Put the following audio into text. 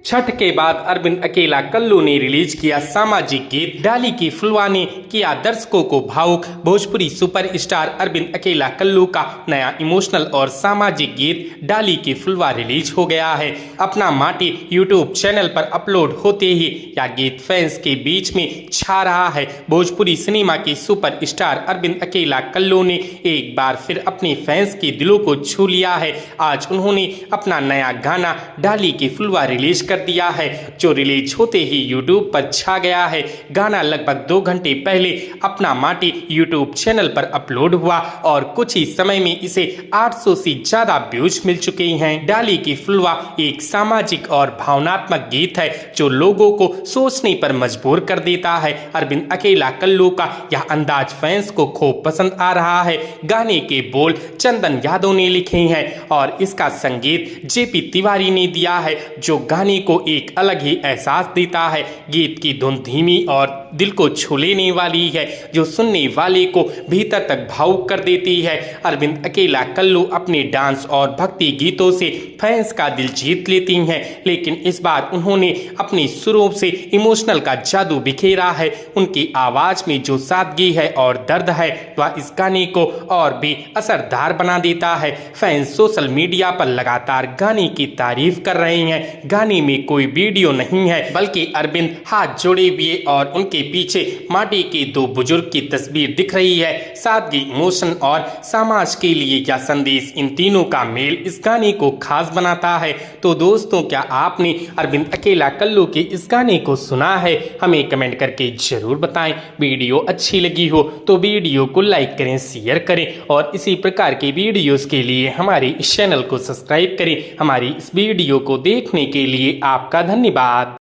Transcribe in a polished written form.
छठ के बाद अरविंद अकेला कल्लू ने रिलीज किया सामाजिक गीत डाली की फुलवा ने किया दर्शकों को भावुक। भोजपुरी सुपरस्टार अरविंद अकेला कल्लू का नया इमोशनल और सामाजिक गीत डाली की फुलवा रिलीज हो गया है। अपना माटी यूट्यूब चैनल पर अपलोड होते ही यह गीत फैंस के बीच में छा रहा है। भोजपुरी सिनेमा के सुपरस्टार अरविंद अकेला कल्लू ने एक बार फिर अपने फैंस के दिलों को छू लिया है। आज उन्होंने अपना नया गाना डाली की फुलवा रिलीज कर दिया है, जो रिलीज होते ही यूट्यूब पर छा गया है। गाना लगभग 2 घंटे पहले अपना माटी यूट्यूब चैनल पर अपलोड हुआ और कुछ ही समय में इसे 800 से ज्यादा व्यूज मिल चुके हैं। डाली की फुलवा एक सामाजिक और भावनात्मक गीत है जो लोगों को सोचने पर मजबूर कर देता है। अरविंद अकेला कल्लू का यह अंदाज फैंस को खूब पसंद आ रहा है। गाने के बोल चंदन यादव ने लिखे हैं और इसका संगीत जेपी तिवारी ने दिया है, जो गाने को एक अलग ही एहसास देता है। गीत की धुन धीमी और दिल को छू लेने वाली है, जो सुनने वाले को भीतर तक भावुक कर देती है। अरविंद अकेला कल्लू अपने डांस और भक्ति गीतों से फैंस का दिल जीत लेती हैं, लेकिन इस बार उन्होंने अपनी सुरों से इमोशनल का जादू बिखेरा है। उनकी आवाज में जो सादगी है और दर्द है, वह इस गाने को और भी असरदार बना देता है। फैंस सोशल मीडिया पर लगातार गाने की तारीफ कर रहे हैं। गाने में कोई वीडियो नहीं है, बल्कि अरविंद हाथ जोड़े हुए और उनके पीछे माटी के 2 बुजुर्ग की तस्वीर दिख रही है। सादगी, इमोशन और समाज के लिए क्या संदेश, इन तीनों का मेल इस गाने को खास बनाता है। तो दोस्तों, क्या आपने अरविंद अकेला कल्लू के इस गाने को सुना है? हमें कमेंट करके जरूर बताएं। वीडियो अच्छी लगी हो तो वीडियो को लाइक करें, शेयर करें और इसी प्रकार के वीडियोस के लिए हमारे इस चैनल को सब्सक्राइब करें। हमारी इस वीडियो को देखने के लिए आपका धन्यवाद।